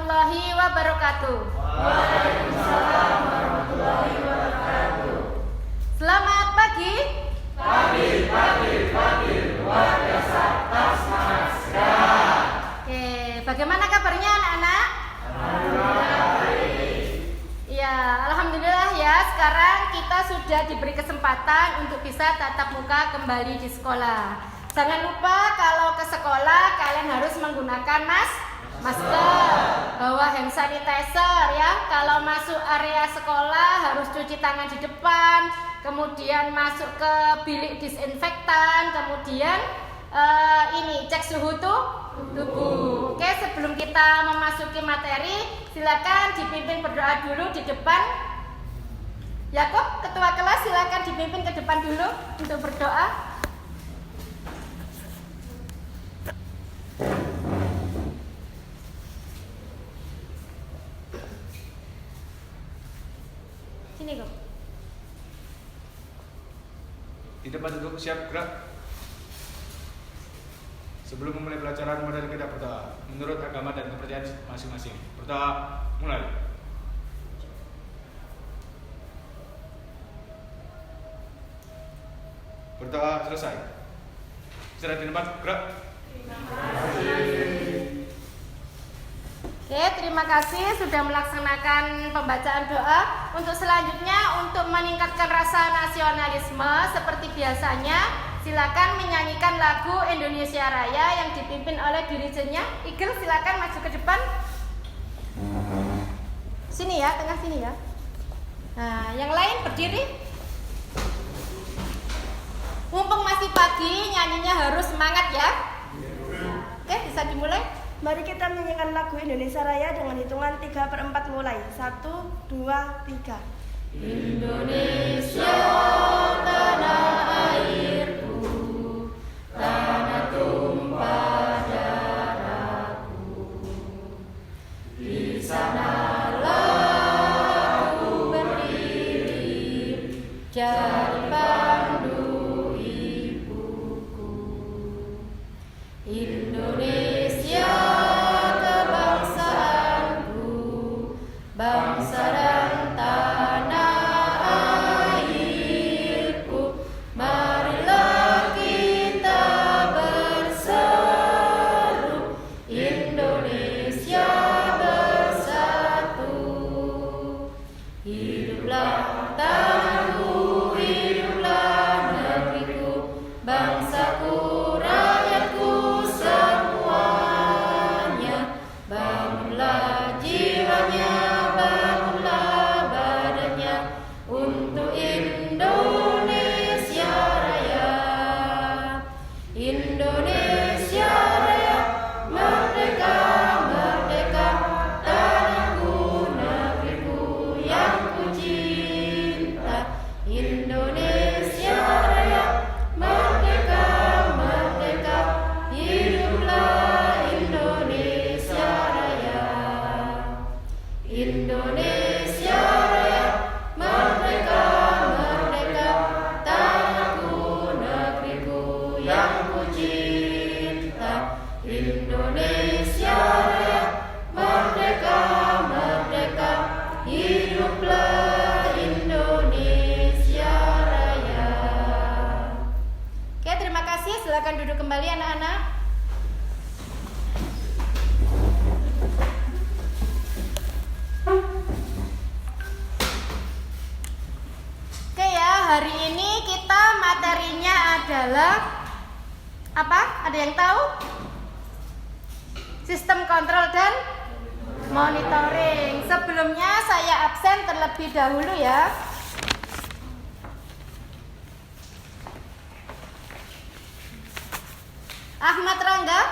warahmatullahi wabarakatuh. Waalaikumsalam warahmatullahi wabarakatuh. Selamat pagi. Pagi, luar biasa, tetap semangat, sehat. Oke, bagaimana kabarnya anak-anak? Alhamdulillah baik. Ya, alhamdulillah ya. Sekarang kita sudah diberi kesempatan untuk bisa tatap muka kembali di sekolah. Jangan lupa kalau ke sekolah kalian harus menggunakan masker, bawa hand sanitizer ya. Kalau masuk area sekolah harus cuci tangan di depan, kemudian masuk ke bilik disinfektan, kemudian cek suhu tubuh. Oke, sebelum kita memasuki materi, silakan dipimpin berdoa dulu di depan. Yakub, ketua kelas, silakan dipimpin ke depan dulu untuk berdoa. Sini, Kok. Di depan duduk, siap gerak. Sebelum memulai pelajaran, mari kita berdoa menurut agama dan kepercayaan masing-masing. Berdoa, mulai. Berdoa selesai. Istirahat di tempat, gerak. Oke, terima kasih sudah melaksanakan pembacaan doa. Untuk selanjutnya, untuk meningkatkan rasa nasionalisme seperti biasanya, silakan menyanyikan lagu Indonesia Raya yang dipimpin oleh dirijennya. Igel, silakan maju ke depan. Sini ya, tengah sini ya. Nah, yang lain berdiri. Mumpung masih pagi, nyanyinya harus semangat ya. Oke, bisa dimulai. Mari kita menyanyikan lagu Indonesia Raya dengan hitungan 3/4 mulai. 1, 2, 3. Indonesia tanah airku, tanah tumpah darahku. Di sanalah aku berdiri, jadi pandu ibuku. Indonesia kebangsaanku, bangsa dan tanah airku. Marilah kita berseru, Indonesia bersatu. Hiduplah tanahku, hiduplah negeriku, bangsaku, rakyatku semuanya. Bangunlah jiwanya, bangunlah badannya untuk Indonesia Raya. Indonesia Raya, merdeka, merdeka, tanahku, negeriku yang ku cinta. Indonesia Raya, merdeka, merdeka, hiduplah Indonesia Raya. Indonesia Raya, merdeka, merdeka, tanahku, negeriku yang ku cinta. Indonesia Raya, merdeka, merdeka, hiduplah Indonesia Raya. Oke, terima kasih. Silakan duduk kembali anak-anak. Oke ya, hari ini kita materinya adalah apa? Ada yang tahu? Sistem kontrol dan monitoring. Sebelumnya saya absen terlebih dahulu ya. Ahmad Rangga,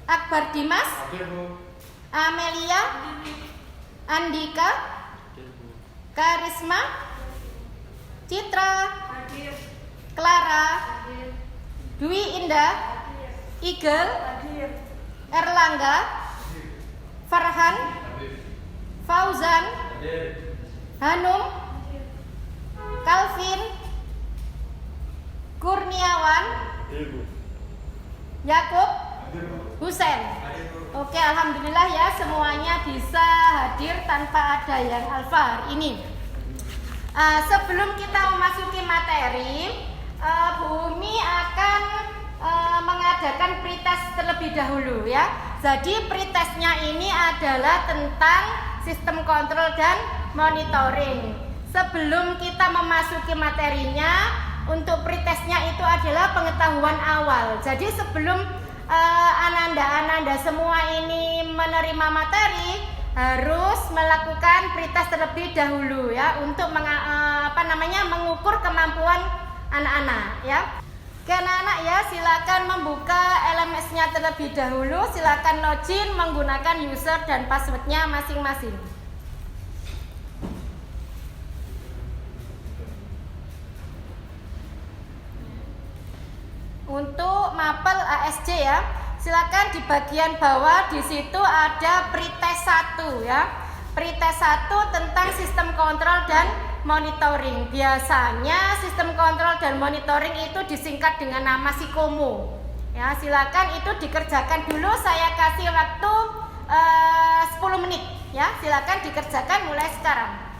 Akbar Dimas, Amelia, Andika, Karisma, Citra, Clara, Dwi Indah, Igel, Erlangga, Farhan, Fauzan, Hanum, Calvin, Kurniawan, Yakub, Husen. Oke alhamdulillah ya semuanya bisa hadir tanpa ada yang alfa hari ini. Sebelum kita memasuki materi, Bu Umi akan mengadakan pretest terlebih dahulu ya. Jadi pretestnya ini adalah tentang sistem kontrol dan monitoring. Sebelum kita memasuki materinya, untuk pretestnya itu adalah pengetahuan awal. Jadi sebelum ananda-ananda semua ini menerima materi, harus melakukan pretest terlebih dahulu ya untuk mengukur kemampuan anak-anak ya. Oke anak-anak ya, silakan membuka LMS-nya terlebih dahulu. Silakan login menggunakan user dan password-nya masing-masing. Untuk mapel ASC ya, silakan di bagian bawah di situ ada pretest 1 ya. Pretest 1 tentang sistem kontrol dan monitoring. Biasanya sistem kontrol dan monitoring itu disingkat dengan nama SIKOMO. Ya, silakan itu dikerjakan dulu. Saya kasih waktu 10 menit ya. Silakan dikerjakan mulai sekarang.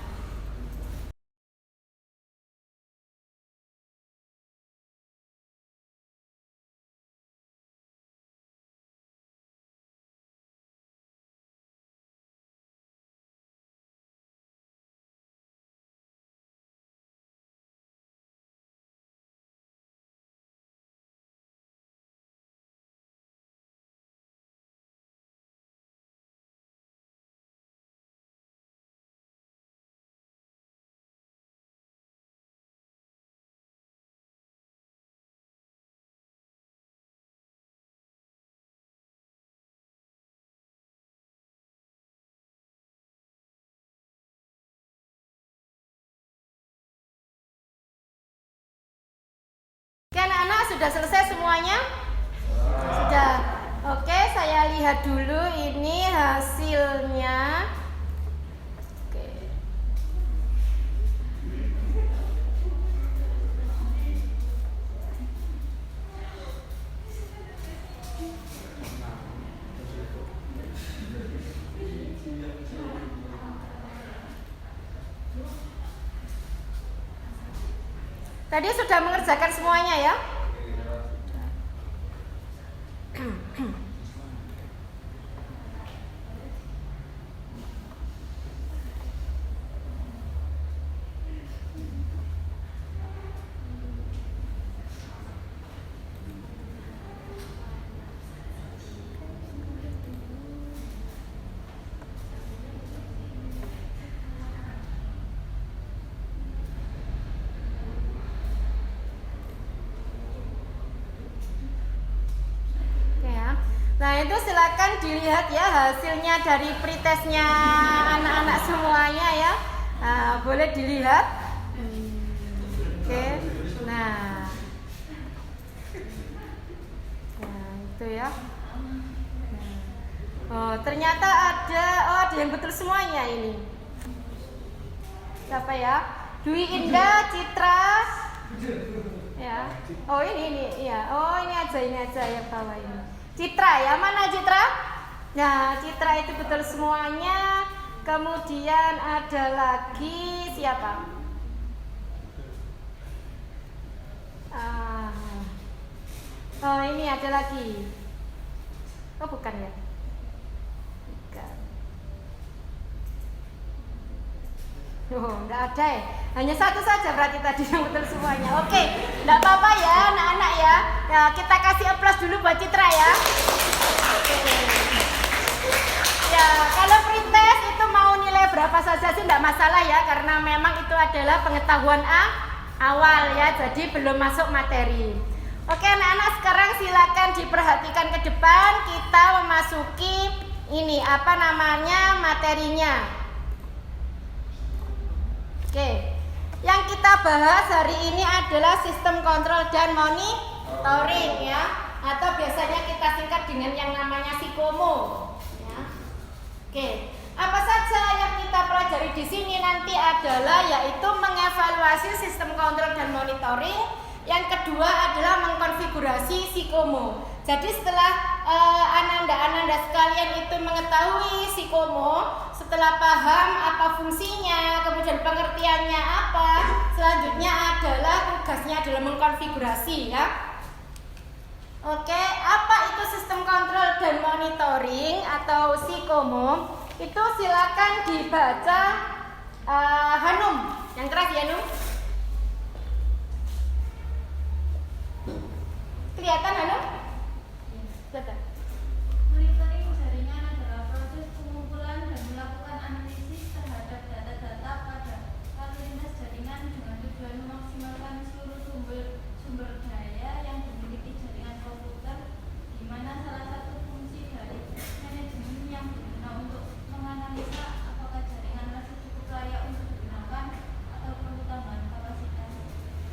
Oke anak-anak, sudah selesai semuanya? Sudah. Oke, saya lihat dulu ini hasilnya. Oke. Tadi sudah mengerjakan semuanya ya? Nah itu silakan dilihat ya hasilnya dari pretestnya anak-anak semuanya ya. Nah, boleh dilihat. Oke. Nah itu ya. Oh ternyata ada yang betul semuanya ini. Siapa ya? Dwi Indah Citra. Ya. Oh ini ya. Oh ini aja yang bawah ini. Citra ya, mana Citra? Nah, Citra itu betul semuanya. Kemudian ada lagi siapa? Oh ini ada lagi. Oh bukan ya? Bukan. Oh enggak ada ya? Hanya satu saja berarti tadi yang betul semuanya. Oke, enggak apa-apa ya anak-anak ya. Ya kita kasih aplaus dulu buat Citra ya. Oke. Ya kalau pretest itu mau nilai berapa saja sih enggak masalah ya, karena memang itu adalah pengetahuan awal ya, jadi belum masuk materi. Oke anak-anak, sekarang silakan diperhatikan ke depan. Kita memasuki ini materinya. Oke, yang kita bahas hari ini adalah sistem kontrol dan monitoring ya, atau biasanya kita singkat dengan yang namanya SIKOMO. Ya. Oke, apa saja yang kita pelajari di sini nanti adalah yaitu mengevaluasi sistem kontrol dan monitoring. Yang kedua adalah mengkonfigurasi SIKOMO. Jadi setelah ananda sekalian itu mengetahui Sikomo, setelah paham apa fungsinya, kemudian pengertiannya apa, selanjutnya adalah tugasnya adalah mengkonfigurasi ya. Oke, apa itu sistem kontrol dan monitoring atau Sikomo? Itu silakan dibaca Hanum, yang keras ya Hanum. Kelihatan Hanum? Kelihatan. Monitoring jaringan adalah proses pengumpulan dan melakukan analisis terhadap data-data pada lalu lintas jaringan dengan tujuan memaksimalkan seluruh sumber daya yang dimiliki jaringan komputer, di mana salah satu fungsi dari manajemen yang berguna untuk menganalisa apakah jaringan masih cukup layak untuk digunakan atau perlu tambahan kapasitas.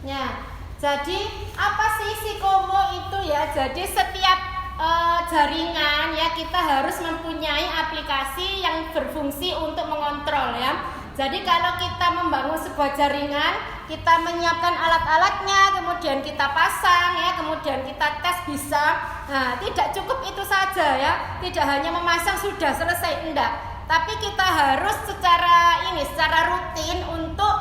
Ya, jadi apa sih Sikomo itu ya? Jadi setiap jaringan ya kita harus mempunyai aplikasi yang berfungsi untuk mengontrol ya. Jadi kalau kita membangun sebuah jaringan, kita menyiapkan alat-alatnya, kemudian kita pasang ya, kemudian kita tes bisa. Nah, tidak cukup itu saja ya. Tidak hanya memasang sudah selesai, enggak. Tapi kita harus secara rutin untuk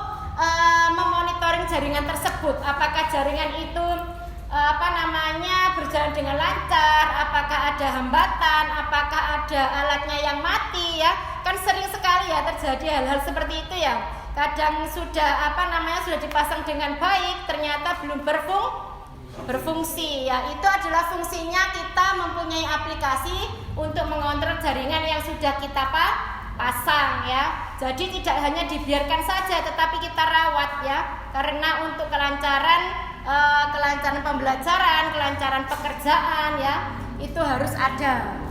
memonitoring jaringan tersebut. Apakah jaringan itu berjalan dengan lancar, apakah ada hambatan, apakah ada alatnya yang mati ya. Kan sering sekali ya terjadi hal-hal seperti itu ya. Kadang sudah sudah dipasang dengan baik, ternyata belum berfungsi ya. Itu adalah fungsinya kita mempunyai aplikasi untuk mengontrol jaringan yang sudah kita pasang ya. Jadi tidak hanya dibiarkan saja, tetapi kita rawat ya. Karena untuk kelancaran pembelajaran, kelancaran pekerjaan ya, itu harus ada.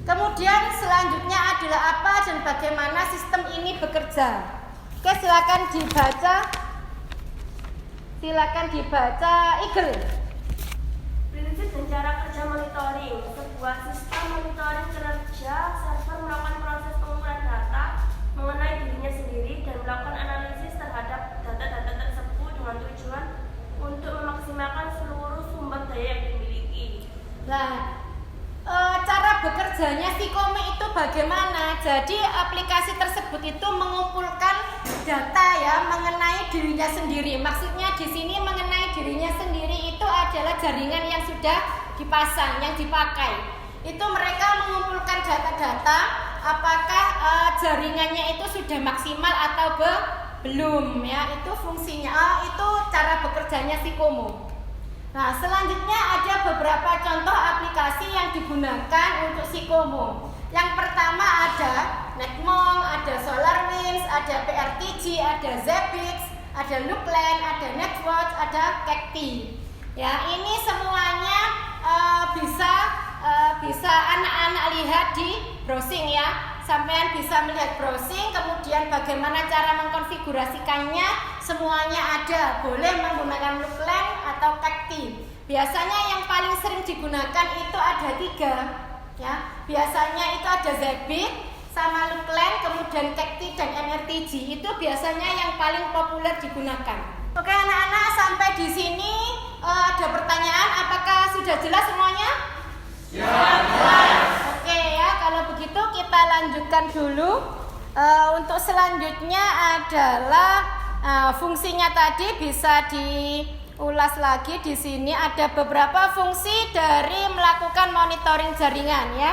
Kemudian selanjutnya adalah apa dan bagaimana sistem ini bekerja. Oke, silakan dibaca Eagle. Prinsip dan cara kerja monitoring. Sebuah sistem monitoring kinerja server melakukan proses pengumpulan data mengenai dirinya sendiri dan melakukan analisis terhadap data-data tersebut dengan tujuan untuk memaksimalkan seluruh sumber daya yang dimiliki. Nah, cara bekerjanya Sikomo itu bagaimana? Jadi aplikasi tersebut itu mengumpulkan data ya mengenai dirinya sendiri. Maksudnya di sini mengenai dirinya sendiri itu adalah jaringan yang sudah dipasang, yang dipakai. Itu mereka mengumpulkan data-data apakah jaringannya itu sudah maksimal atau belum ya. Itu fungsinya, itu cara bekerjanya Sikomo. Nah, selanjutnya ada beberapa contoh aplikasi yang digunakan untuk Sikomo. Yang pertama ada Netmong, ada SolarWinds, ada PRTG, ada Zabbix, ada Lookland, ada Netwatch, ada Cacti. Ya, ini semuanya bisa anak-anak lihat di browsing ya. Sampean bisa melihat browsing, kemudian bagaimana cara mengkonfigurasikannya, semuanya ada. Boleh menggunakan Lookland atau Cacti. Biasanya yang paling sering digunakan itu ada 3 ya. Biasanya itu ada Zabbix sama Lookland, kemudian Cacti dan MRTG. Itu biasanya yang paling populer digunakan. Oke anak-anak, sampai di sini ada pertanyaan, apakah sudah jelas semuanya? Ya, jelas. Oke ya, kalau begitu kita lanjutkan dulu. Untuk selanjutnya adalah fungsinya tadi bisa diulas lagi di sini. Ada beberapa fungsi dari melakukan monitoring jaringan ya.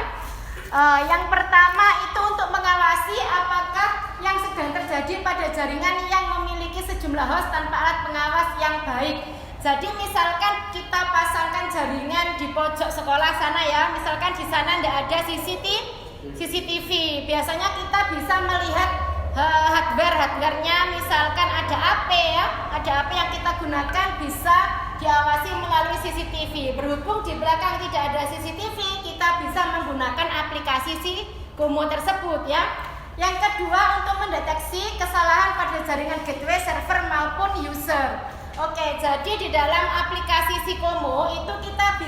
Yang pertama itu untuk mengawasi apakah yang sedang terjadi pada jaringan yang memiliki sejumlah host tanpa alat pengawas yang baik. Jadi misalkan kita pasangkan jaringan di pojok sekolah sana ya, misalkan di sana tidak ada CCTV. Biasanya kita bisa melihat hardware-nya, misalkan ada AP ya, ada AP yang kita gunakan bisa diawasi melalui CCTV. Berhubung di belakang tidak ada CCTV, kita bisa menggunakan aplikasi Sikomo tersebut ya. Yang kedua, untuk mendeteksi kesalahan pada jaringan gateway server maupun user. Oke, jadi di dalam aplikasi Sikomo itu kita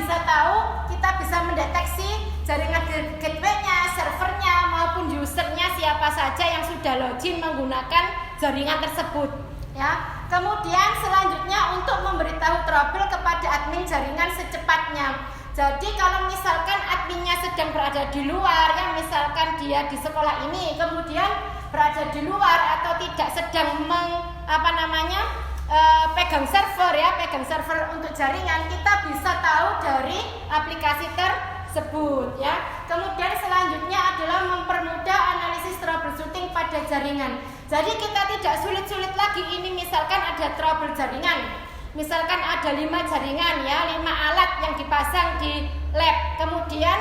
bisa mendeteksi jaringan gateway-nya, servernya maupun usernya siapa saja yang sudah login menggunakan jaringan tersebut ya. Kemudian selanjutnya untuk memberitahu trouble kepada admin jaringan secepatnya. Jadi kalau misalkan adminnya sedang berada di luar, ya misalkan dia di sekolah ini kemudian berada di luar atau tidak sedang pegang server untuk jaringan, kita bisa tahu dari aplikasi tersebut ya. Kemudian selanjutnya adalah mempermudah analisis troubleshooting pada jaringan. Jadi kita tidak sulit-sulit lagi ini, misalkan ada trouble jaringan. Misalkan ada 5 jaringan ya, 5 alat yang dipasang di lab. Kemudian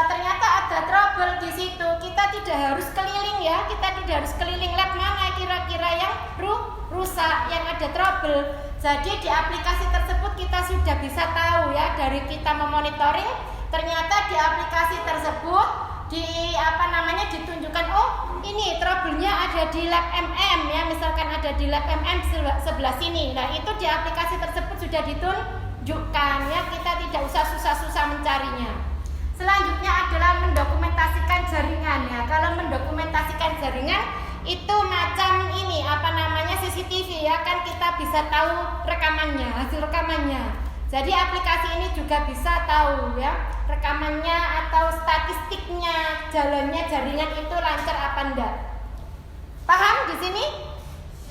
ternyata ada trouble di situ. Kita tidak harus keliling ya, kita tidak harus keliling lab mana kira-kira yang rusak, yang ada trouble. Jadi di aplikasi tersebut kita sudah bisa tahu ya, dari kita memonitoring, ternyata di aplikasi tersebut ditunjukkan, oh ini trouble-nya ada di lab MM ya, misalkan ada di lab MM sebelah sini. Nah itu di aplikasi tersebut sudah ditunjukkan ya, kita tidak usah susah-susah mencarinya. Selanjutnya adalah mendokumentasikan jaringan ya. Kalau mendokumentasikan jaringan itu macam ini CCTV ya, kan kita bisa tahu rekamannya, hasil rekamannya. Jadi aplikasi ini juga bisa tahu ya rekamannya atau statistiknya, jalannya jaringan itu lancar apa enggak. Paham di sini?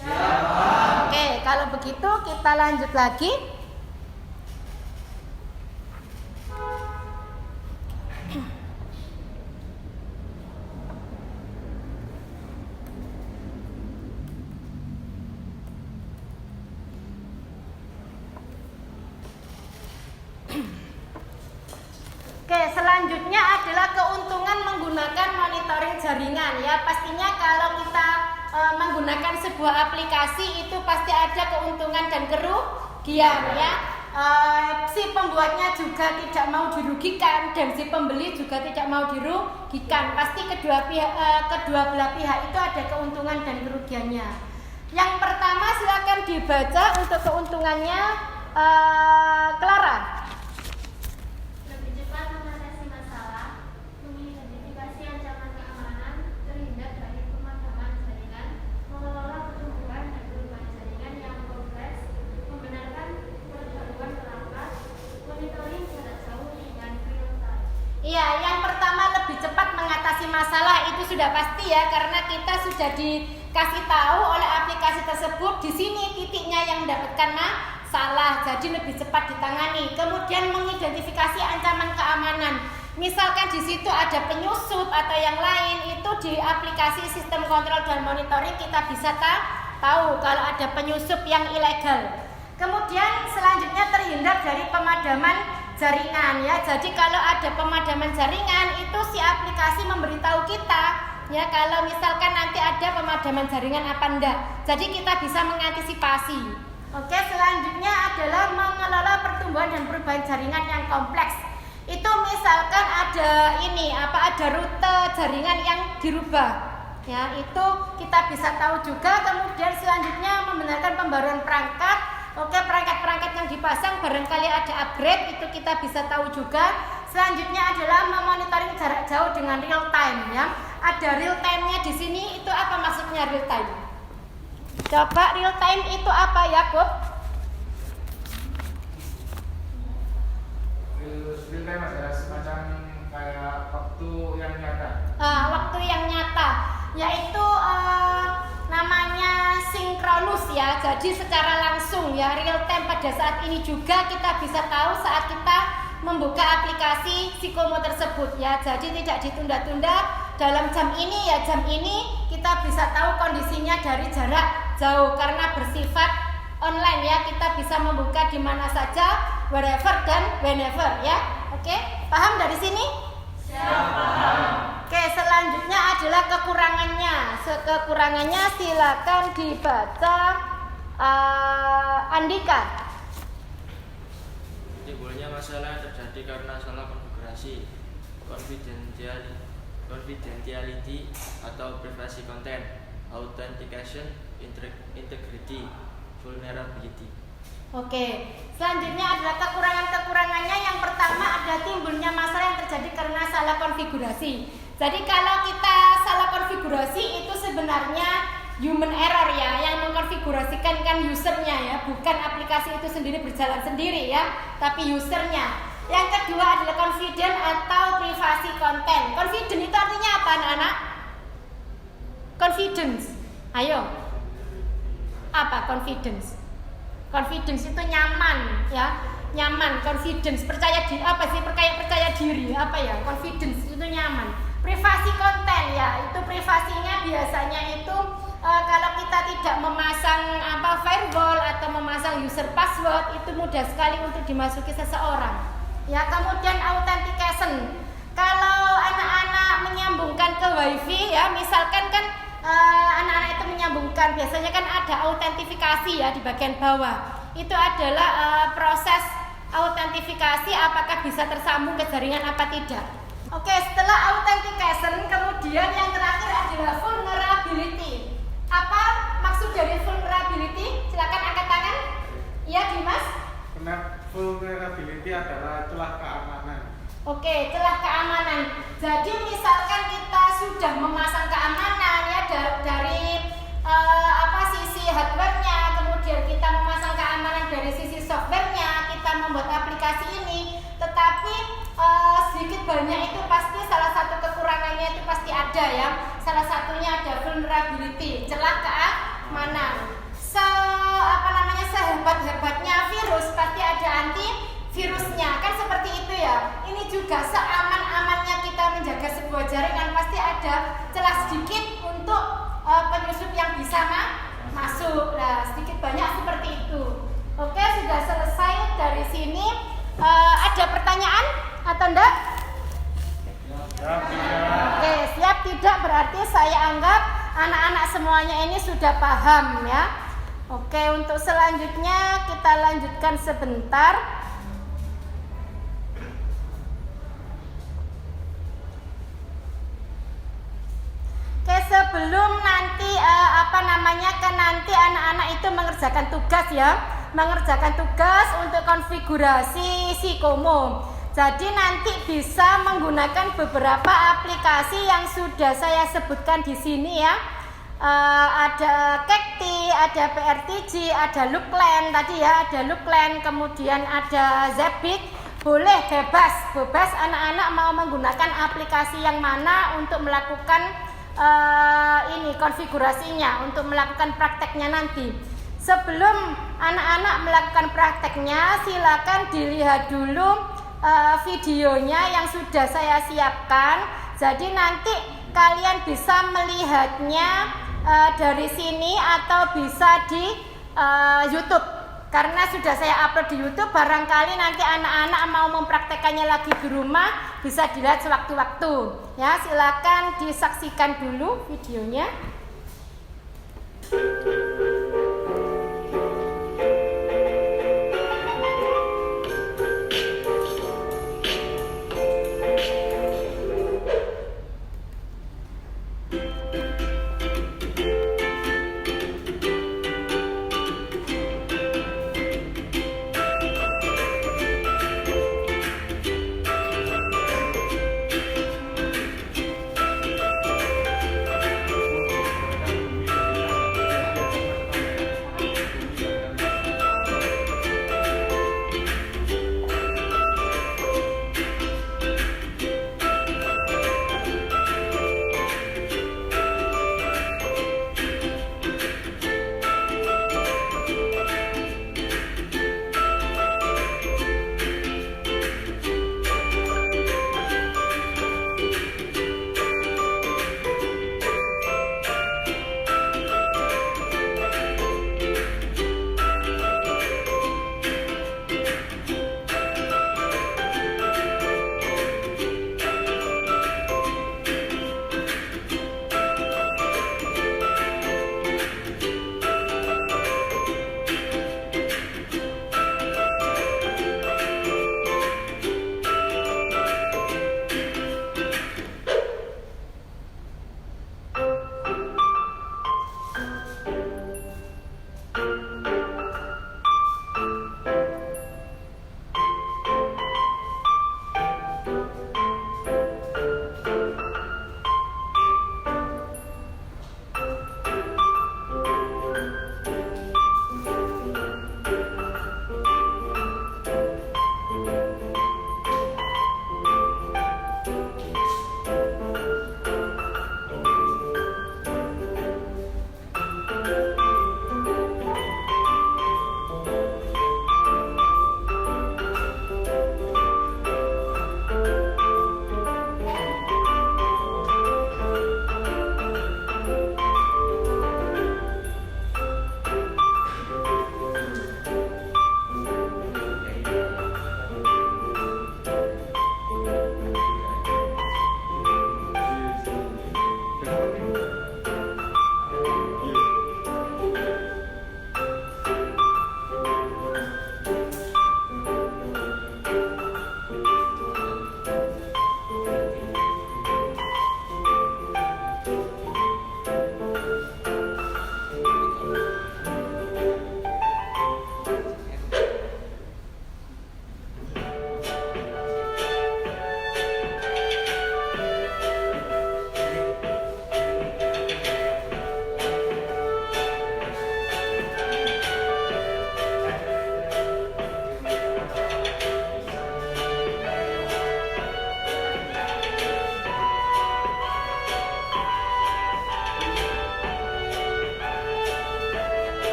Ya, paham. Oke, kalau begitu kita lanjut lagi. Oke, selanjutnya adalah keuntungan menggunakan monitoring jaringan ya. Pastinya kalau kita menggunakan sebuah aplikasi itu pasti ada keuntungan dan kerugian ya. Si pembuatnya juga tidak mau dirugikan dan si pembeli juga tidak mau dirugikan. Pasti kedua belah pihak itu ada keuntungan dan kerugiannya. Yang pertama silakan dibaca untuk keuntungannya, Clara. Iya, yang pertama lebih cepat mengatasi masalah itu sudah pasti ya, karena kita sudah dikasih tahu oleh aplikasi tersebut di sini titiknya yang mendapatkan masalah, jadi lebih cepat ditangani. Kemudian mengidentifikasi ancaman keamanan. Misalkan di situ ada penyusup atau yang lain, itu di aplikasi sistem kontrol dan monitoring kita bisa tahu kalau ada penyusup yang ilegal. Kemudian selanjutnya terhindar dari pemadaman jaringan ya. Jadi kalau ada pemadaman jaringan itu si aplikasi memberitahu kita ya, kalau misalkan nanti ada pemadaman jaringan apa enggak. Jadi kita bisa mengantisipasi. Oke, selanjutnya adalah mengelola pertumbuhan dan perubahan jaringan yang kompleks. Itu misalkan ada ada rute jaringan yang dirubah. Ya, itu kita bisa tahu juga. Kemudian selanjutnya membenarkan pembaruan perangkat. Oke, perangkat-perangkat yang dipasang barangkali ada upgrade, itu kita bisa tahu juga. Selanjutnya adalah memonitoring jarak jauh dengan real time ya. Ada real time-nya di sini, itu apa maksudnya real time? Coba real time itu apa ya, Bob? Real time adalah semacam kayak waktu yang nyata. Waktu yang nyata, yaitu namanya sinkronus ya. Jadi secara langsung ya, real time. Pada saat ini juga kita bisa tahu saat kita membuka aplikasi Sikomo tersebut ya. Jadi tidak ditunda-tunda, dalam jam ini ya, jam ini kita bisa tahu kondisinya dari jarak jauh karena bersifat online ya. Kita bisa membuka di mana saja, wherever dan whenever ya. Oke, paham dari sini? Paham. Oke, selanjutnya adalah kekurangannya. Kekurangannya silakan dibaca, Andika. Timbulnya masalah terjadi karena salah konfigurasi, confidentiality atau privasi konten, authentication, integrity, vulnerability. Oke, selanjutnya adalah kekurangannya. Yang pertama ada timbulnya masalah yang terjadi karena salah konfigurasi. Jadi kalau kita salah konfigurasi itu sebenarnya human error ya, yang mengkonfigurasikan kan usernya ya, bukan aplikasi itu sendiri berjalan sendiri ya, tapi usernya. Yang kedua adalah confident atau privasi konten. Confident itu artinya apa anak-anak? Confidence. Ayo. Apa confidence? Confidence itu nyaman, ya. Nyaman, confidence, percaya diri. Apa sih percaya diri? Apa ya? Confidence itu nyaman. Privasi konten ya, itu privasinya biasanya itu kalau kita tidak memasang firewall atau memasang user password itu mudah sekali untuk dimasuki seseorang. Ya, kemudian authentication. Kalau anak-anak menyambungkan ke WiFi ya, misalkan kan anak-anak itu menyambungkan, biasanya kan ada autentifikasi ya di bagian bawah. Itu adalah proses autentifikasi apakah bisa tersambung ke jaringan apa tidak. Oke, setelah authentication kemudian yang terakhir adalah vulnerability. Apa maksud dari vulnerability? Silakan angkat tangan. Iya, Dimas? Vulnerability adalah celah keamanan. Oke, celah keamanan. Jadi misalkan kita sudah memasang keamanan ya dari sisi hardware-nya, kemudian kita memasang keamanan dari sisi software-nya, kita membuat aplikasi ini, tetapi sedikit banyak itu pasti salah satu kekurangannya itu pasti ada ya. Salah satunya ada vulnerability, celah keamanan. Sehebat-hebatnya virus pasti ada antivirusnya, kan seperti itu ya. Ini juga seaman-amannya kita menjaga sebuah jaringan pasti ada celah sedikit untuk penyusup yang bisa masuk. Nah, sedikit banyak seperti itu. Oke, sudah selesai dari sini. Ada pertanyaan atau enggak? Oke, siap tidak berarti saya anggap anak-anak semuanya ini sudah paham ya. Oke, untuk selanjutnya kita lanjutkan sebentar. Oke, sebelum nanti nanti anak-anak itu mengerjakan tugas ya, mengerjakan tugas untuk konfigurasi Sikomo. Jadi nanti bisa menggunakan beberapa aplikasi yang sudah saya sebutkan di sini ya. Ada Kekti, ada PRTG, ada Lookland tadi ya, ada Lookland, kemudian ada Zabbix. Boleh bebas anak-anak mau menggunakan aplikasi yang mana untuk melakukan konfigurasinya, untuk melakukan prakteknya nanti. Sebelum anak-anak melakukan prakteknya, silakan dilihat dulu videonya yang sudah saya siapkan. Jadi nanti kalian bisa melihatnya dari sini atau bisa di YouTube. Karena sudah saya upload di YouTube, barangkali nanti anak-anak mau mempraktekannya lagi di rumah bisa dilihat sewaktu-waktu. Ya, silakan disaksikan dulu videonya.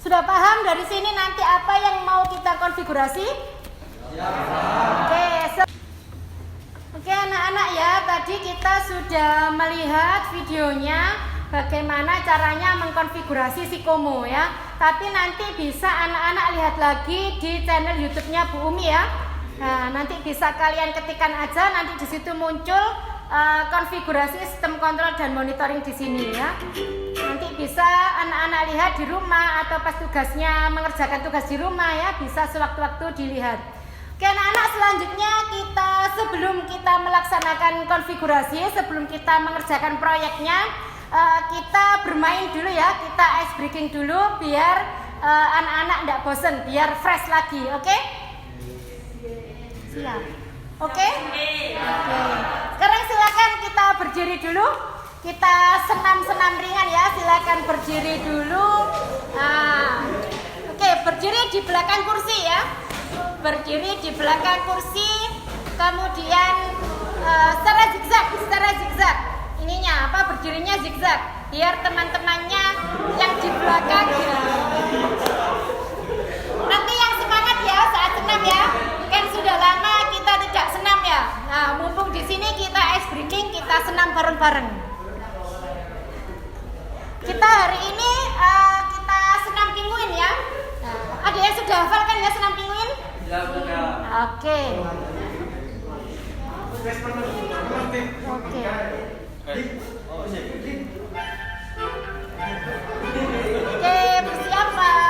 Sudah paham dari sini nanti apa yang mau kita konfigurasi? Oke anak-anak ya, tadi kita sudah melihat videonya bagaimana caranya mengkonfigurasi Sikomo ya. Tapi nanti bisa anak-anak lihat lagi di channel YouTube-nya Bu Umi ya. Nah, nanti bisa kalian ketikkan aja, nanti di situ muncul konfigurasi sistem kontrol dan monitoring di sini ya. Nanti bisa anak-anak lihat di rumah atau pas tugasnya mengerjakan tugas di rumah ya, bisa sewaktu-waktu dilihat. Oke anak-anak, selanjutnya sebelum kita melaksanakan konfigurasi, sebelum kita mengerjakan proyeknya, kita bermain dulu ya, kita ice breaking dulu biar anak-anak tidak bosen, biar fresh lagi, oke? Siap. Oke? Sekarang silakan kita berdiri dulu. Kita senam-senam ringan ya. Silakan berdiri dulu. Nah, oke, berdiri di belakang kursi ya. Berdiri di belakang kursi. Kemudian secara zigzag. Ininya apa? Berdirinya zigzag. Biar teman-temannya yang di belakang ya. Nanti yang semangat ya saat senam ya. Kan sudah lama kita tidak senam ya. Nah, mumpung di sini kita ice breaking, kita senam bareng-bareng. Kita hari ini kita senam pinguin ya. Nah, ada yang sudah hafal kan ya senam pinguin? Ya, sudah. Oke. Oke. Oke, persiapan.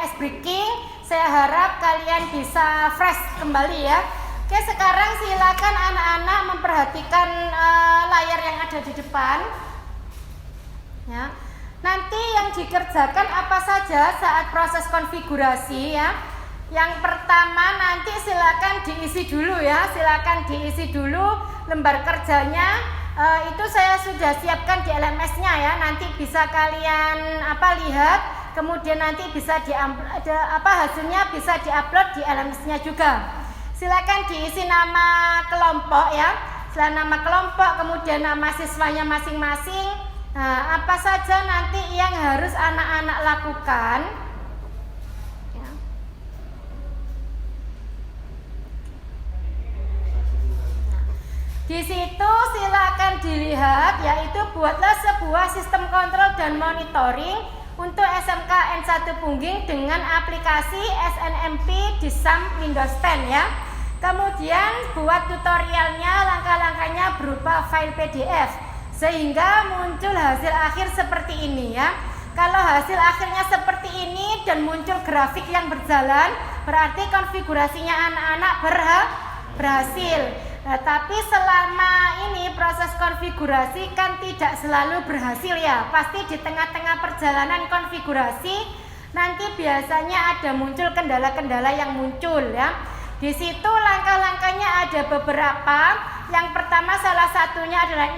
ice breaking. Saya harap kalian bisa fresh kembali ya. Oke, sekarang silakan anak-anak memperhatikan layar yang ada di depan. Ya. Nanti yang dikerjakan apa saja saat proses konfigurasi ya. Yang pertama nanti silakan diisi dulu ya. Silakan diisi dulu lembar kerjanya. Itu saya sudah siapkan di LMS-nya ya. Nanti bisa kalian lihat. Kemudian nanti bisa hasilnya bisa diupload di LMS-nya juga. Silakan diisi nama kelompok ya. Setelah nama kelompok, kemudian nama siswanya masing-masing. Nah, apa saja nanti yang harus anak-anak lakukan? Ya. Di situ silakan dilihat, yaitu buatlah sebuah sistem kontrol dan monitoring untuk SMK N1 Pungging dengan aplikasi SNMP di SAM Windows 10 ya. Kemudian buat tutorialnya, langkah-langkahnya berupa file PDF sehingga muncul hasil akhir seperti ini ya. Kalau hasil akhirnya seperti ini dan muncul grafik yang berjalan, berarti konfigurasinya anak-anak berhasil. Nah, tapi selama ini proses konfigurasi kan tidak selalu berhasil ya. Pasti di tengah-tengah perjalanan konfigurasi nanti biasanya ada muncul kendala-kendala yang muncul ya. Di situ langkah-langkahnya ada beberapa. Yang pertama salah satunya adalah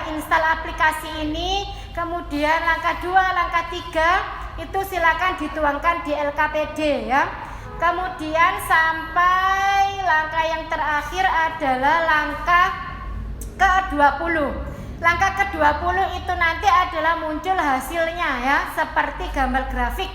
install aplikasi ini. Kemudian langkah 2, langkah 3 itu silakan dituangkan di LKPD ya. Kemudian sampai langkah yang terakhir adalah langkah ke-20. Langkah ke-20 itu nanti adalah muncul hasilnya ya, seperti gambar grafik.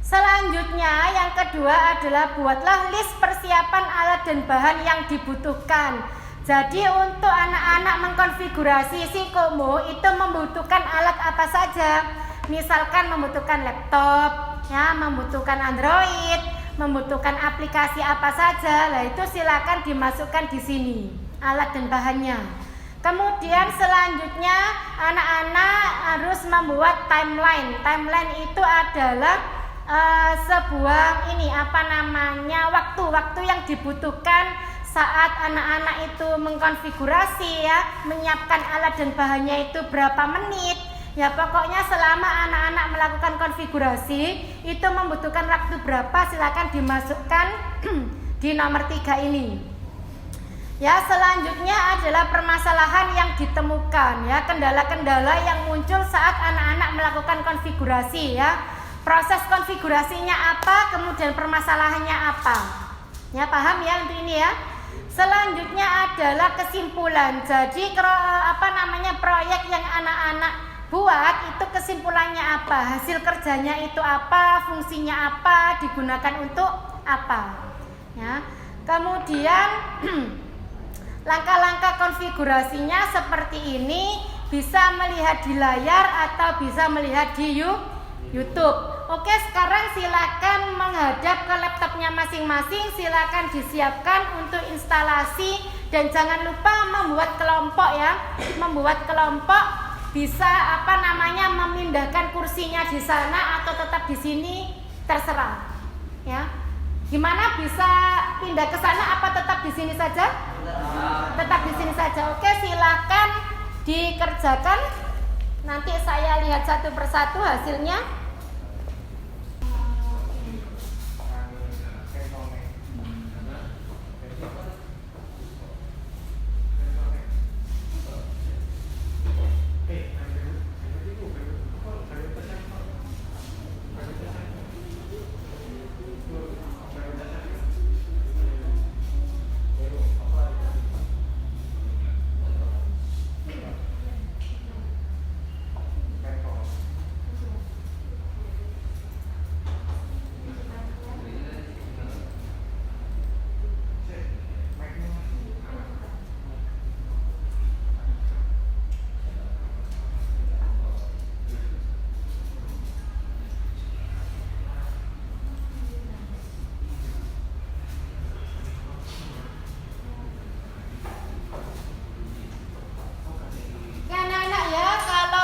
Selanjutnya yang kedua adalah buatlah list persiapan alat dan bahan yang dibutuhkan. Jadi untuk anak-anak mengkonfigurasi Sikomo itu membutuhkan alat apa saja. Misalkan membutuhkan laptop, ya, membutuhkan Android, membutuhkan aplikasi apa saja. Lah itu silakan dimasukkan di sini alat dan bahannya. Kemudian selanjutnya anak-anak harus membuat timeline. Timeline itu adalah sebuah waktu yang dibutuhkan saat anak-anak itu mengkonfigurasi ya, menyiapkan alat dan bahannya itu berapa menit. Ya pokoknya selama anak-anak melakukan konfigurasi itu membutuhkan waktu berapa, silakan dimasukkan di nomor 3 ini. Ya, selanjutnya adalah permasalahan yang ditemukan ya, kendala-kendala yang muncul saat anak-anak melakukan konfigurasi ya. Proses konfigurasinya apa, kemudian permasalahannya apa. Ya, paham ya untuk ini ya. Selanjutnya adalah kesimpulan. Jadi proyek yang anak-anak buat itu kesimpulannya apa, hasil kerjanya itu apa, fungsinya apa, digunakan untuk apa. Ya. Kemudian langkah-langkah konfigurasinya seperti ini, bisa melihat di layar atau bisa melihat di YouTube. Oke, sekarang silakan menghadap ke laptopnya masing-masing, silakan disiapkan untuk instalasi dan jangan lupa membuat kelompok ya. Membuat kelompok bisa memindahkan kursinya di sana atau tetap di sini terserah. Ya. Gimana, bisa pindah ke sana apa tetap di sini saja? Tetap di sini saja. Oke, silakan dikerjakan. Nanti saya lihat satu persatu hasilnya.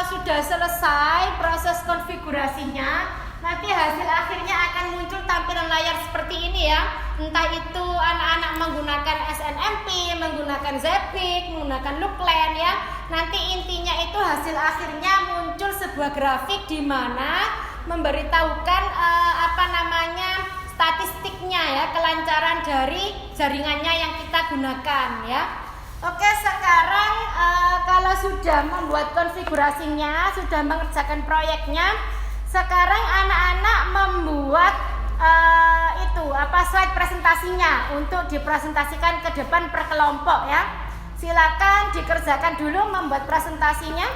Sudah selesai proses konfigurasinya, nanti hasil akhirnya akan muncul tampilan layar seperti ini ya. Entah itu anak-anak menggunakan SNMP, menggunakan Zepic, menggunakan Lookland ya. Nanti intinya itu hasil akhirnya muncul sebuah grafik di mana memberitahukan statistiknya ya, kelancaran dari jaringannya yang kita gunakan ya. Oke, sekarang kalau sudah membuat konfigurasinya, sudah mengerjakan proyeknya, sekarang anak-anak membuat slide presentasinya untuk dipresentasikan ke depan per kelompok ya. Silakan dikerjakan dulu membuat presentasinya.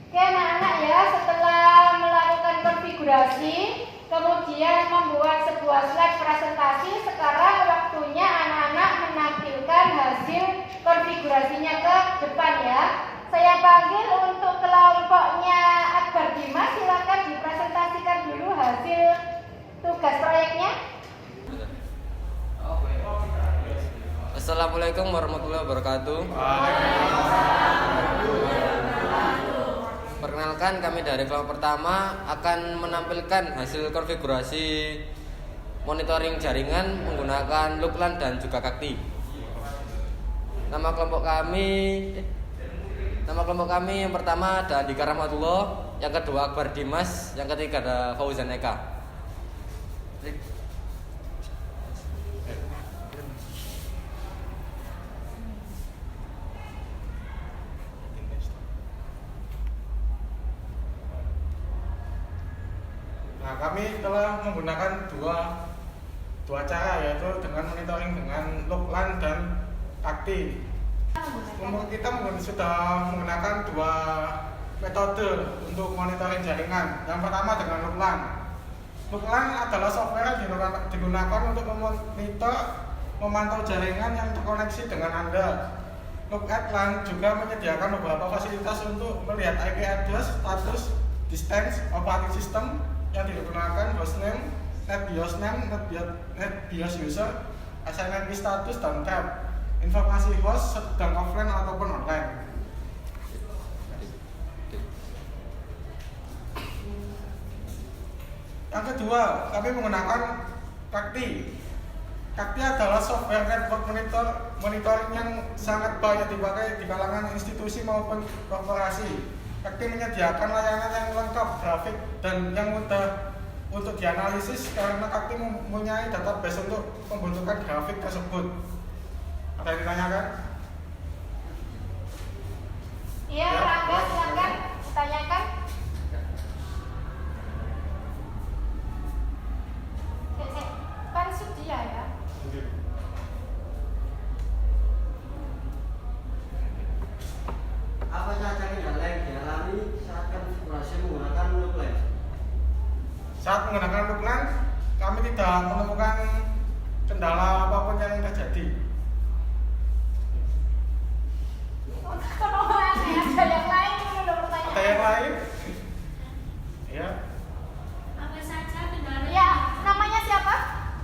Oke anak-anak ya, setelah melakukan konfigurasi kemudian membuat sebuah slide presentasi, sekarang waktunya anak-anak menampilkan hasil konfigurasinya ke depan ya. Saya panggil untuk kelompoknya Akbar Dimas, silakan dipresentasikan dulu hasil tugas proyeknya. Assalamualaikum warahmatullahi wabarakatuh. Perkenalkan, kami dari kelompok pertama akan menampilkan hasil konfigurasi monitoring jaringan menggunakan LUKLAN dan juga KAKTI. Nama kelompok kami yang pertama ada Andika Rahmatullah, yang kedua Akbar Dimas, yang ketiga ada Fauzan Eka. Nah, kami telah menggunakan dua cara, yaitu dengan monitoring dengan LUKLAN dan KAKTI. Kita sudah menggunakan dua metode untuk monitoring jaringan. Yang pertama dengan LUKLAN. LUKLAN adalah software yang digunakan untuk memantau jaringan yang terkoneksi dengan Anda. LUKLAN juga menyediakan beberapa fasilitas untuk melihat IP address, status, distance, operating system yang digunakan, hostname, netBIOS name, netBIOS user, assignment key status, dan tab. Informasi host sedang offline ataupun online. Yang kedua, kami menggunakan KAKTI. KAKTI adalah software network monitoring yang sangat banyak dipakai di kalangan institusi maupun korporasi. KAKTI menyediakan layanan yang lengkap, grafik, dan yang mudah untuk dianalisis karena KAKTI mempunyai database untuk pembentukan grafik tersebut. Ada yang ditanyakan? Iya, Rangga, silakan ditanyakan. Kan Sudia ya. Apa saja kendala yang dialami saat konfigurasi menggunakan LUKLAN? Saat menggunakan LUKLAN, kami tidak menemukan kendala apapun yang terjadi. Kalau ada yang lain, udah pertanyaan. Ada yang lain? Ya. Apa saja kendala? Ya, namanya siapa?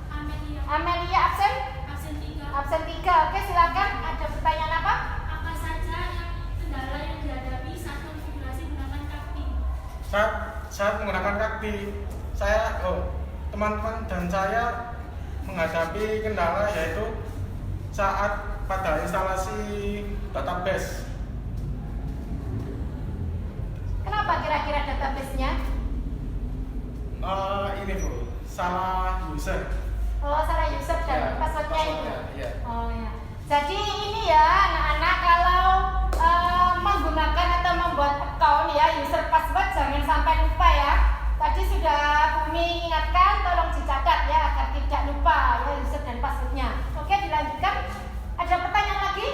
Amelia. Amelia, absen? Absen 3. Absen 3. Oke, silakan. Ada pertanyaan apa? Apa saja kendala yang dihadapi saat konfigurasi menggunakan KAKTI? Saat menggunakan KAKTI, teman-teman dan saya menghadapi kendala yaitu saat pada instalasi database. Kenapa kira-kira database-nya? Ini Bu, salah user. Oh, salah user dan Ya, passwordnya itu. iya. Oh ya. Jadi ini ya anak-anak, kalau menggunakan atau membuat account ya, user password jangan sampai lupa ya. Tadi sudah Bumi ingatkan, tolong dicatat ya agar tidak lupa ya user dan passwordnya. Oke, dilanjutkan. Ada pertanyaan lagi?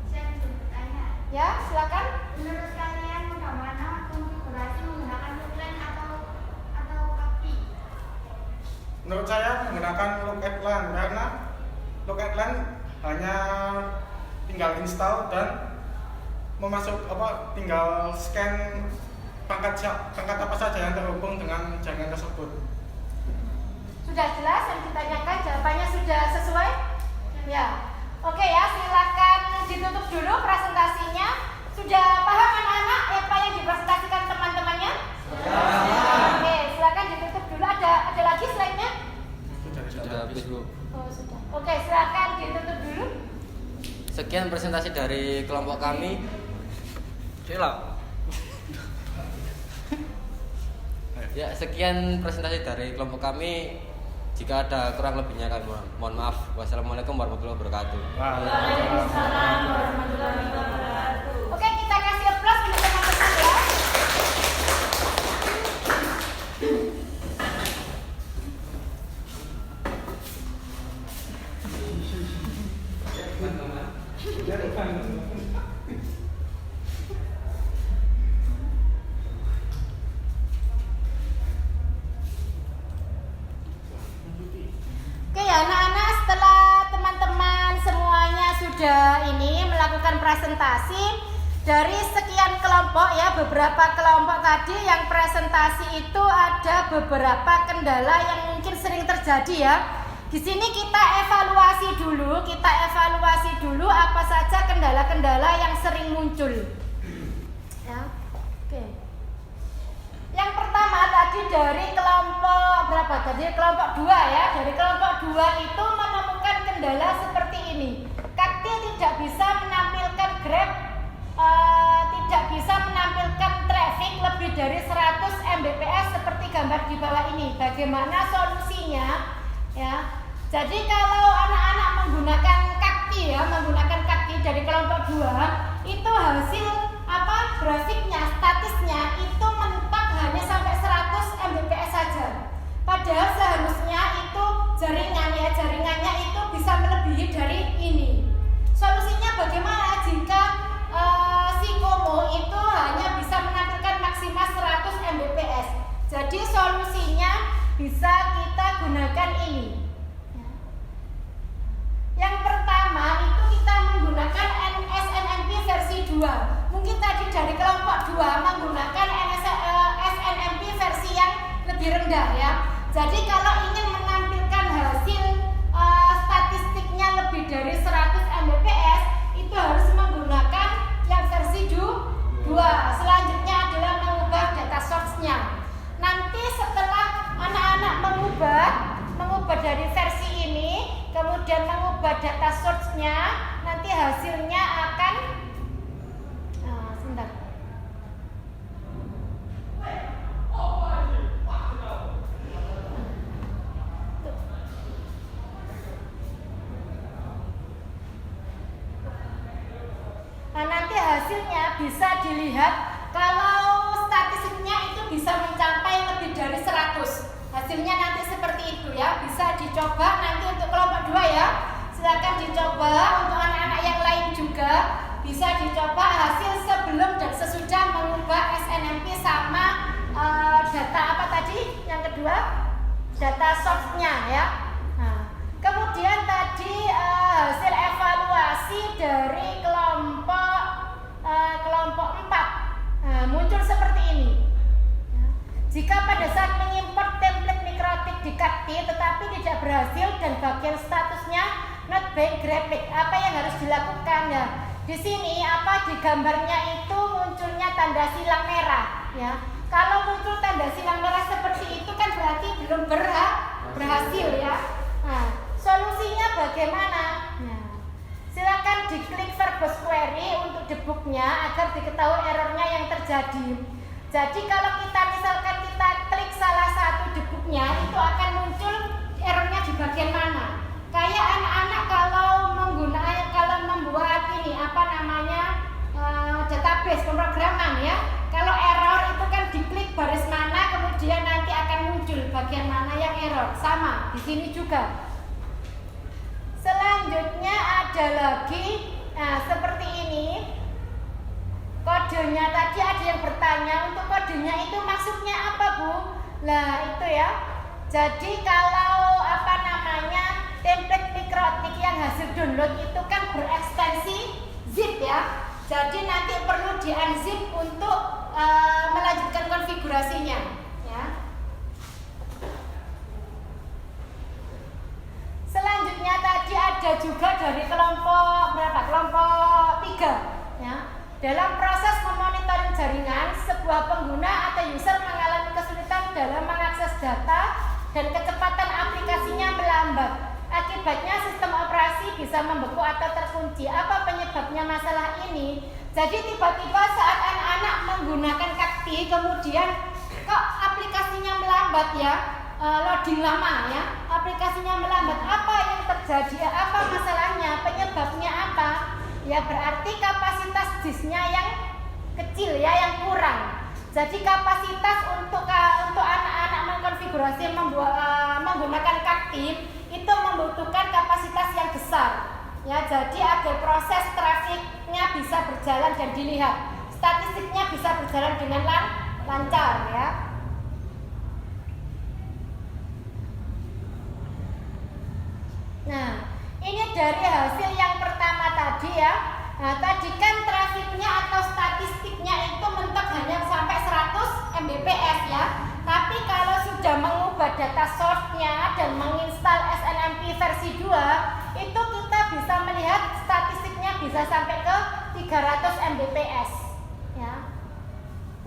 Saya bisa bertanya. Ya, silakan. Menurut kalian mudah mana konfigurasi menggunakan LUKLAN atau KAKTI? Menurut saya menggunakan LUKLAN karena LUKLAN hanya tinggal install dan tinggal scan perangkat apa saja yang terhubung dengan jaringan tersebut. Sudah jelas yang ditanyakan, jawabannya sudah sesuai? Ya. Oke ya, silakan ditutup dulu presentasinya. Sudah paham anak-anak apa yang dipresentasikan teman-temannya? Oke, silakan ditutup dulu. Ada lagi slide-nya? Sudah habis, Bu. Oh, sudah. Oke, silakan ditutup dulu. Sekian presentasi dari kelompok kami. Ya, sekian presentasi dari kelompok kami. Jika ada kurang lebihnya kami mohon maaf. Wassalamualaikum warahmatullahi wabarakatuh. Waalaikumsalam warahmatullahi wabarakatuh. Oke, kita kasih aplaus untuk teman-teman ya. Oke ya anak-anak, setelah teman-teman semuanya sudah melakukan presentasi dari sekian kelompok ya, beberapa kelompok tadi yang presentasi itu ada beberapa kendala yang mungkin sering terjadi ya. Di sini kita evaluasi dulu apa saja kendala-kendala yang sering muncul. Ya. Oke. Yang pertama tadi dari kelompok berapa? Tadi kelompok 2 ya. Dari kelompok 2 itu menemukan kendala seperti ini. Kakti tidak bisa menampilkan Grab, tidak bisa menampilkan traffic lebih dari 100 Mbps seperti gambar di bawah ini. Bagaimana solusinya? Ya. Jadi kalau anak-anak menggunakan kakti dari kelompok 2 itu hasil grafiknya, statisnya itu mentok hanya sampai 100 Mbps saja. Padahal seharusnya itu jaringannya itu bisa melebihi dari ini. Solusinya bagaimana jika si Komo itu hanya bisa menampilkan maksimal 100 Mbps? Jadi solusinya bisa kita gunakan ini. Yang pertama itu kita menggunakan SNMP versi 2. Mungkin tadi dari kelompok 2 menggunakan SNMP versi yang lebih rendah ya. Jadi kalau ingin menampilkan hasil statistiknya lebih dari 100 Mbps itu harus menggunakan yang versi 2. Selanjutnya adalah mengubah data source-nya. Nanti setelah anak-anak mengubah dari versi ini, kemudian mengubah data source-nya, nanti hasilnya akan sebentar. Nah, nanti hasilnya bisa dilihat kalau statistiknya itu bisa mencapai lebih dari 100. Hasilnya nanti seperti itu ya. Bisa dicoba nanti untuk kelompok 2 ya. Silakan dicoba untuk anak-anak yang lain juga. Bisa dicoba hasil sebelum dan sesudah mengubah SNMP sama data apa tadi? Yang kedua, data source-nya ya. Nah, kemudian tadi hasil evaluasi dari kelompok 4 muncul seperti ini. Jika pada saat mengimport template mikrotik di Kakti tetapi tidak berhasil dan bagian statusnya not being graphic, apa yang harus dilakukan ya? Di sini di gambarnya itu munculnya tanda silang merah ya. Kalau muncul tanda silang merah seperti itu kan berarti belum berhasil ya. Nah, solusinya bagaimana? Nah, silakan diklik verbose query untuk debugnya agar diketahui errornya yang terjadi. Jadi kalau misalkan kita klik salah satu debugnya itu akan muncul errornya di bagian mana. Kayak anak-anak kalau membuat ini database pemrograman ya. Kalau error itu kan diklik baris mana kemudian nanti akan muncul bagian mana yang error. Sama di sini juga. Selanjutnya ada lagi seperti ini. Kodenya tadi ada yang bertanya untuk kodenya itu maksudnya apa Bu? Nah itu ya. Jadi kalau template mikrotik yang hasil download itu kan berekstensi zip ya. Jadi nanti perlu di unzip untuk melanjutkan konfigurasinya ya. Selanjutnya tadi ada juga dari kelompok berapa? Kelompok 3 ya. Dalam proses memonitoring jaringan, sebuah pengguna atau user mengalami kesulitan dalam mengakses data dan kecepatan aplikasinya melambat. Akibatnya sistem operasi bisa membeku atau terkunci. Apa penyebabnya masalah ini? Jadi tiba-tiba saat anak-anak menggunakan Kakti, kemudian kok aplikasinya melambat ya, loading lama ya, aplikasinya melambat. Apa yang terjadi? Apa masalahnya? Penyebabnya apa? Ya berarti kapasitas disknya yang kecil ya, yang kurang. Jadi kapasitas untuk anak-anak mengkonfigurasi menggunakan Kakti itu membutuhkan kapasitas yang besar. Ya, jadi agar proses trafiknya bisa berjalan dan dilihat, statistiknya bisa berjalan dengan lancar ya. Nah, ini dari hasil yang pertama tadi ya. Nah, tadi kan trafiknya atau statistiknya itu mentok hanya sampai 100 Mbps ya. Tapi kalau sudah mengubah data source-nya dan menginstal SNMP versi 2, itu kita bisa melihat statistiknya bisa sampai ke 300 Mbps ya.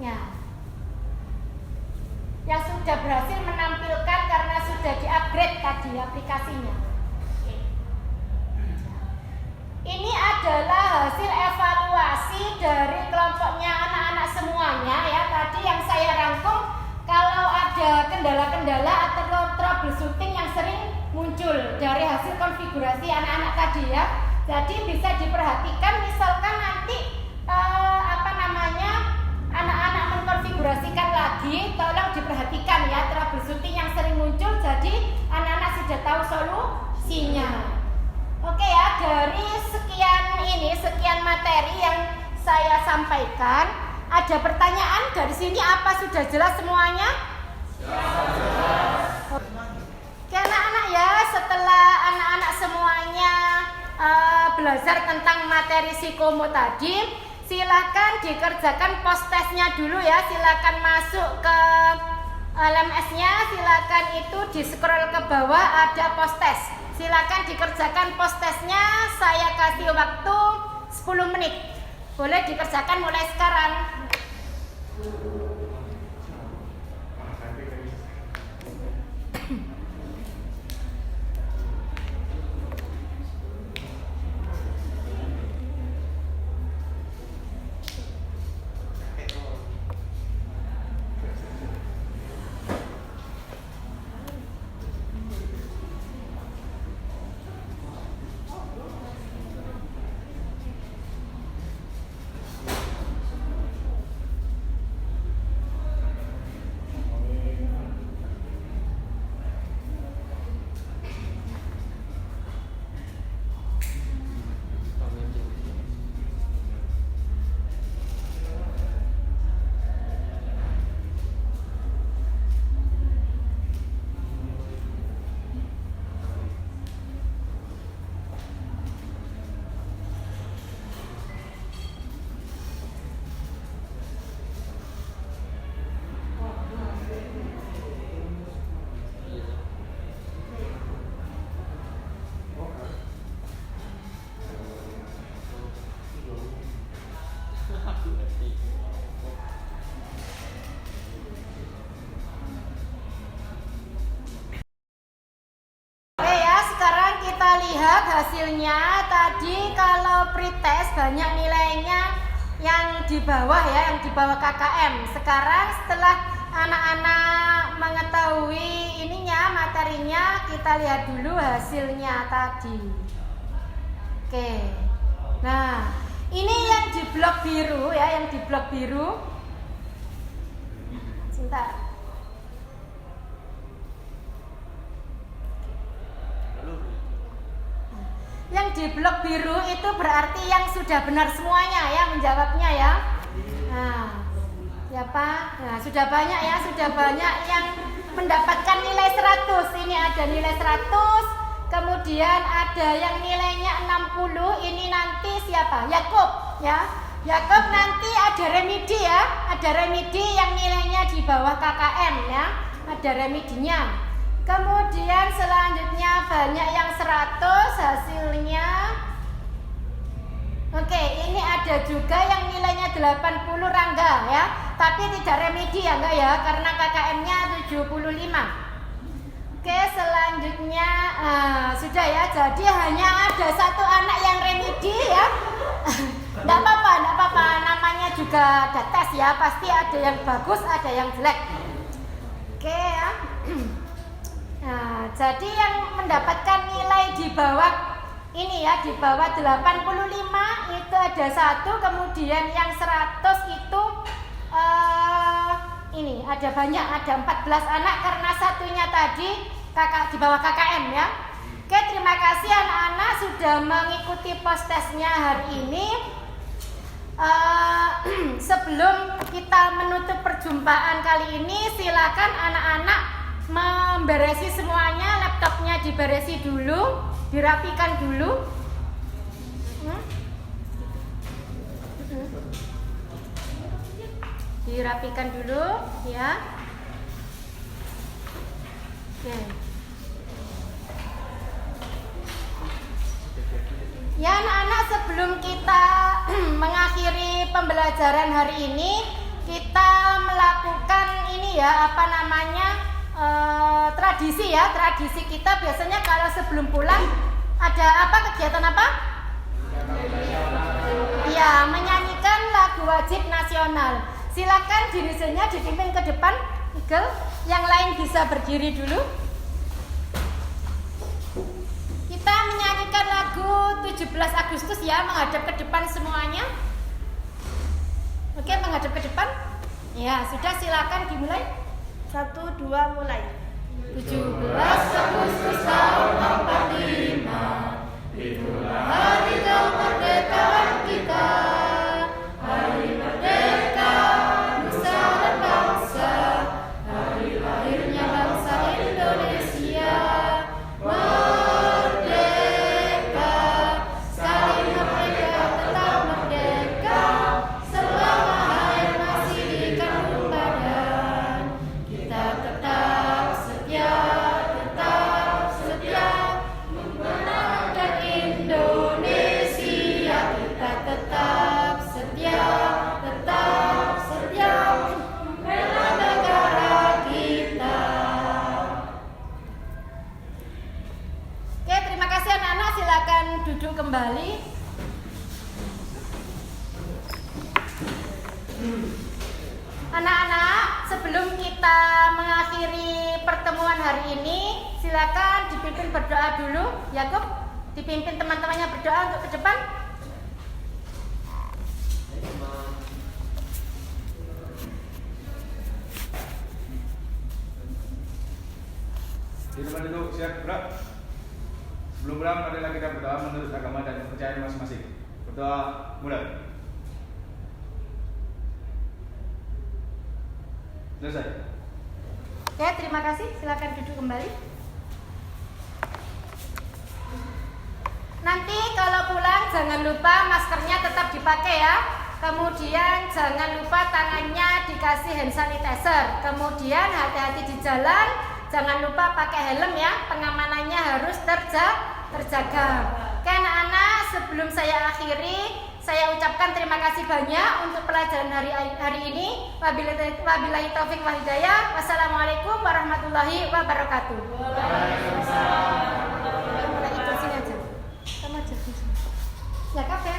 Ya. Yang sudah berhasil menampilkan karena sudah di-upgrade tadi aplikasinya. Oke. Ini adalah hasil evaluasi dari kelompoknya anak-anak semuanya ya. Tadi yang saya rangkum, kalau ada kendala-kendala atau troubleshooting yang sering muncul dari hasil konfigurasi anak-anak tadi ya. Jadi bisa diperhatikan misalkan nanti anak-anak mengkonfigurasikan lagi, tolong diperhatikan ya troubleshooting yang sering muncul, jadi anak-anak sudah tahu solusinya. Oke ya, dari sekian materi yang saya sampaikan, ada pertanyaan dari sini, apa sudah jelas semuanya? Oke anak-anak ya, setelah anak-anak semuanya belajar tentang materi psikomo tadi, silakan dikerjakan post testnya dulu ya. Silakan masuk ke LMS-nya, silakan itu di scroll ke bawah ada post test. Silakan dikerjakan post testnya. Saya kasih waktu 10 menit. Boleh dikerjakan mulai sekarang. Lihat hasilnya tadi. Kalau pretest banyak nilainya yang di bawah ya, yang di bawah KKM. Sekarang setelah anak-anak mengetahui materinya, kita lihat dulu hasilnya tadi. Oke. Nah, ini yang di blok biru ya, yang di blok biru. Sebentar. Yang di blok biru itu berarti yang sudah benar semuanya ya menjawabnya ya. Nah, siapa? Nah, sudah banyak ya, sudah banyak yang mendapatkan nilai 100. Ini ada nilai 100, kemudian ada yang nilainya 60. Ini nanti siapa? Yakub ya. Yakub nanti ada remedi ya. Ada remedi yang nilainya di bawah KKM ya. Ada remedinya. Kemudian selanjutnya banyak yang 100 hasilnya. Oke, ini ada juga yang nilainya 80 Rangga ya. Tapi tidak remedi ya enggak ya, karena KKM-nya 75. Oke, selanjutnya sudah ya. Jadi hanya ada satu anak yang remedi ya. Enggak apa-apa, namanya juga ada tes ya. Pasti ada yang bagus, ada yang jelek. Oke ya. Nah, jadi yang mendapatkan nilai di bawah ini ya, di bawah 85 itu ada 1, kemudian yang 100 itu ini ada banyak, ada 14 anak karena satunya tadi di bawah KKM ya. Oke, terima kasih anak-anak sudah mengikuti post testnya hari ini. Sebelum kita menutup perjumpaan kali ini, silakan anak-anak memberesi semuanya, laptopnya diberesi dulu, dirapikan dulu. Dirapikan dulu ya. Oke. Ya anak-anak, sebelum kita mengakhiri pembelajaran hari ini, kita melakukan ini ya, apa namanya, tradisi ya. Tradisi kita biasanya kalau sebelum pulang ada apa, kegiatan apa? Ya, menyanyikan lagu wajib nasional. Silakan dirinya dipimpin ke depan, Igel. Yang lain bisa berdiri dulu. Kita menyanyikan lagu 17 Agustus ya, menghadap ke depan semuanya. Oke, menghadap ke depan. Ya, sudah, silakan dimulai. 1, 2, mulai. 17 Agustus tahun 45, itulah hari kemerdekaan kita. Hari merdeka nusa dan bangsa, hari lahirnya bangsa Indonesia. Merdeka, sekali merdeka tetap merdeka, selama air masih di kandung badan. Kita tetap setia mempertahankan Indonesia. Kita tetap setia membela negara kita. Oke, terima kasih anak-anak, silakan duduk kembali. Anak-anak, sebelum kita mengakhiri pertemuan hari ini, silakan dipimpin berdoa dulu. Yakub, dipimpin teman-temannya berdoa untuk ke depan. Di tempat duduk, siap gerak. Sebelum pulang, marilah kita berdoa menurut agama dan kepercayaan masing-masing. Berdoa mulai. Selesai. Oke, terima kasih. Silakan duduk kembali. Nanti kalau pulang jangan lupa maskernya tetap dipakai ya. Kemudian jangan lupa tangannya dikasih hand sanitizer. Kemudian hati-hati di jalan. Jangan lupa pakai helm ya. Pengamanannya harus terjaga. Oke anak-anak, sebelum saya akhiri, saya ucapkan terima kasih banyak untuk pelajaran hari ini. Wabillahi taufik wal hidayah. Wassalamualaikum warahmatullahi wabarakatuh. Waalaikumsalam. Mulai itu sini aja. Kamu aja. Ya, Kak.